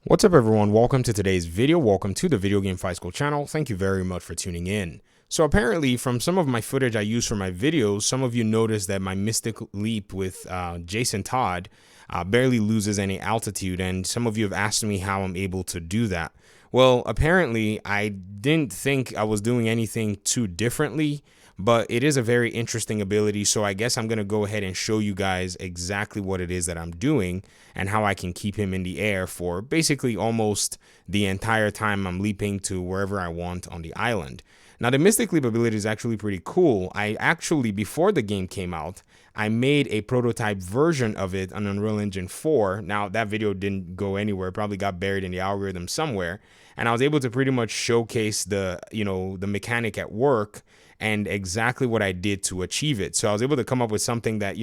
What's up everyone, welcome to today's video, welcome to the Video Game Fight School channel. Thank you very much for tuning in. So apparently from some of my footage I use for my videos, some of you noticed that my Mystic Leap with Jason Todd barely loses any altitude, and some of you have asked me how I'm able to do that. Well, apparently I didn't think I was doing anything too differently, but it is a very interesting ability, so I guess I'm going to go ahead and show you guys exactly what it is that I'm doing and how I can keep him in the air for basically almost the entire time I'm leaping to wherever I want on the island. Now, the Mystic Leap ability is actually pretty cool. I actually, before the game came out, I made a prototype version of it on Unreal Engine 4. Now, that video didn't go anywhere, probably got buried in the algorithm somewhere, and I was able to pretty much showcase the mechanic at work and exactly what I did to achieve it. So I was able to come up with something that,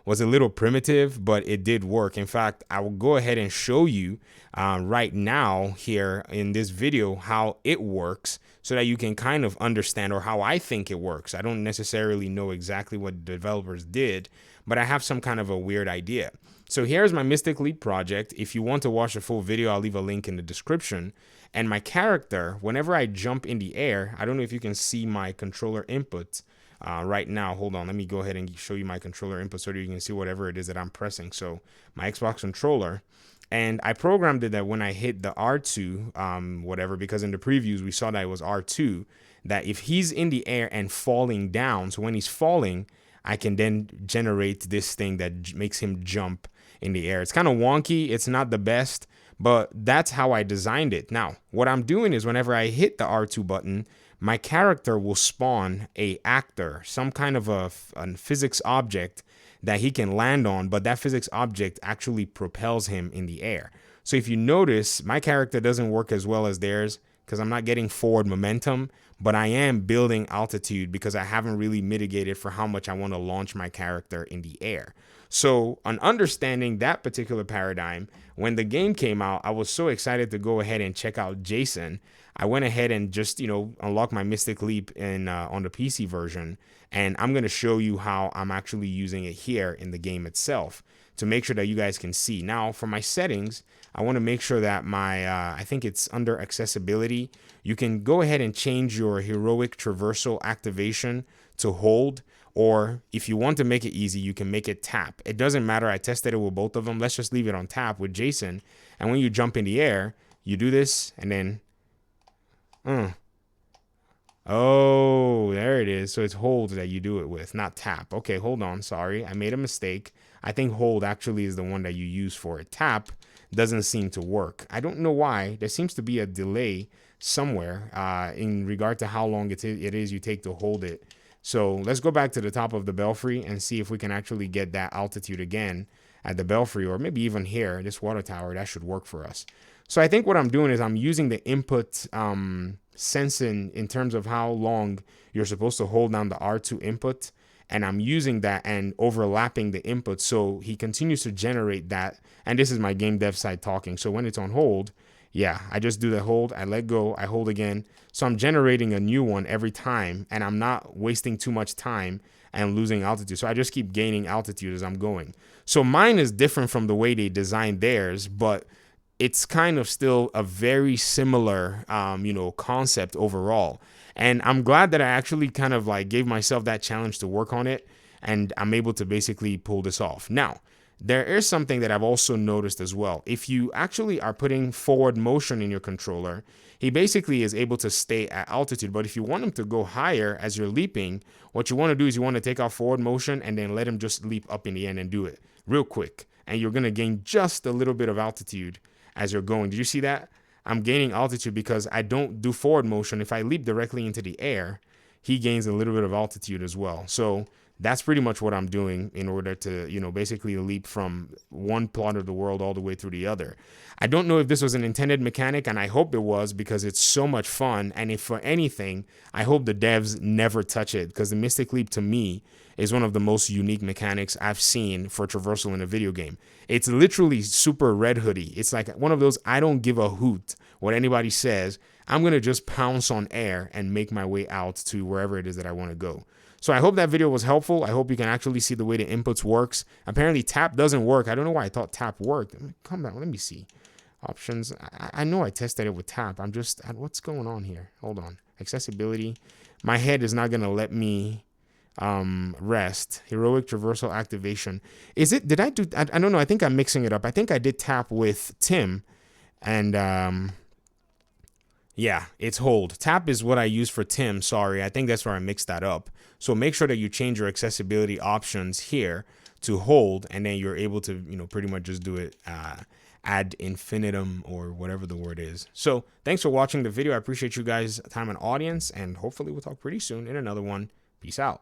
was a little primitive, but it did work. In fact, I will go ahead and show you right now here in this video how it works so that you can kind of understand, or how I think it works. I don't necessarily know exactly what the developers did, but I have some kind of a weird idea. So here's my Mystic Leap project. If you want to watch the full video, I'll leave a link in the description. And my character, whenever I jump in the air, I don't know if you can see my controller input right now. Hold on, let me go ahead and show you my controller input so that you can see whatever it is that I'm pressing. So my Xbox controller, and I programmed it that when I hit the R2, whatever, because in the previews we saw that it was R2, that if he's in the air and falling down, so when he's falling, I can then generate this thing that makes him jump in the air. It's kind of wonky, it's not the best, but that's how I designed it. Now, what I'm doing is whenever I hit the R2 button, my character will spawn a actor, some kind of a physics object that he can land on, but that physics object actually propels him in the air. So if you notice, my character doesn't work as well as theirs because I'm not getting forward momentum, but I am building altitude because I haven't really mitigated for how much I want to launch my character in the air. So on understanding that particular paradigm, when the game came out, I was so excited to go ahead and check out Jason. I went ahead and just, unlock my Mystic Leap in on the PC version, and I'm going to show you how I'm actually using it here in the game itself to make sure that you guys can see. Now, for my settings, I want to make sure that my, I think it's under accessibility. You can go ahead and change your heroic traversal activation to hold, or if you want to make it easy, you can make it tap. It doesn't matter. I tested it with both of them. Let's just leave it on tap with Jason. And when you jump in the air, you do this and then, oh, there it is. So it's hold that you do it with, not tap. Okay, hold on. Sorry, I made a mistake. I think hold actually is the one that you use for it. Tap doesn't seem to work. I don't know why. There seems to be a delay somewhere in regard to how long it is you take to hold it. So let's go back to the top of the belfry and see if we can actually get that altitude again at the belfry, or maybe even here, this water tower. That should work for us. So I think what I'm doing is I'm using the input sensing in terms of how long you're supposed to hold down the R2 input, and I'm using that and overlapping the input so he continues to generate that. And this is my game dev side talking. So when it's on hold, yeah, I just do the hold, I let go, I hold again. So I'm generating a new one every time, and I'm not wasting too much time and losing altitude. So I just keep gaining altitude as I'm going. So mine is different from the way they designed theirs, but it's kind of still a very similar, concept overall. And I'm glad that I actually kind of like gave myself that challenge to work on it, and I'm able to basically pull this off. Now, there is something that I've also noticed as well. If you actually are putting forward motion in your controller, he basically is able to stay at altitude. But if you want him to go higher as you're leaping, what you want to do is you want to take out forward motion and then let him just leap up in the end and do it real quick. And you're going to gain just a little bit of altitude as you're going. Did you see that? I'm gaining altitude because I don't do forward motion. If I leap directly into the air, he gains a little bit of altitude as well. So that's pretty much what I'm doing in order to, basically leap from one plot of the world all the way through the other. I don't know if this was an intended mechanic, and I hope it was because it's so much fun. And if for anything, I hope the devs never touch it, because the Mystic Leap to me is one of the most unique mechanics I've seen for traversal in a video game. It's literally super Red Hoodie. It's like one of those I don't give a hoot what anybody says. I'm going to just pounce on air and make my way out to wherever it is that I want to go. So I hope that video was helpful. I hope you can actually see the way the inputs works. Apparently tap doesn't work. I don't know why I thought tap worked. Come back, let me see. Options. I know I tested it with tap. I'm just, what's going on here? Hold on. Accessibility. My head is not going to let me rest. Heroic traversal activation. Is it, did I do, I don't know. I think I'm mixing it up. I think I did tap with Tim, and yeah, it's hold. Tap is what I use for Tim. Sorry, I think that's where I mixed that up. So make sure that you change your accessibility options here to hold, and then you're able to, pretty much just do it ad infinitum, or whatever the word is. So thanks for watching the video. I appreciate you guys' time and audience, and hopefully we'll talk pretty soon in another one. Peace out.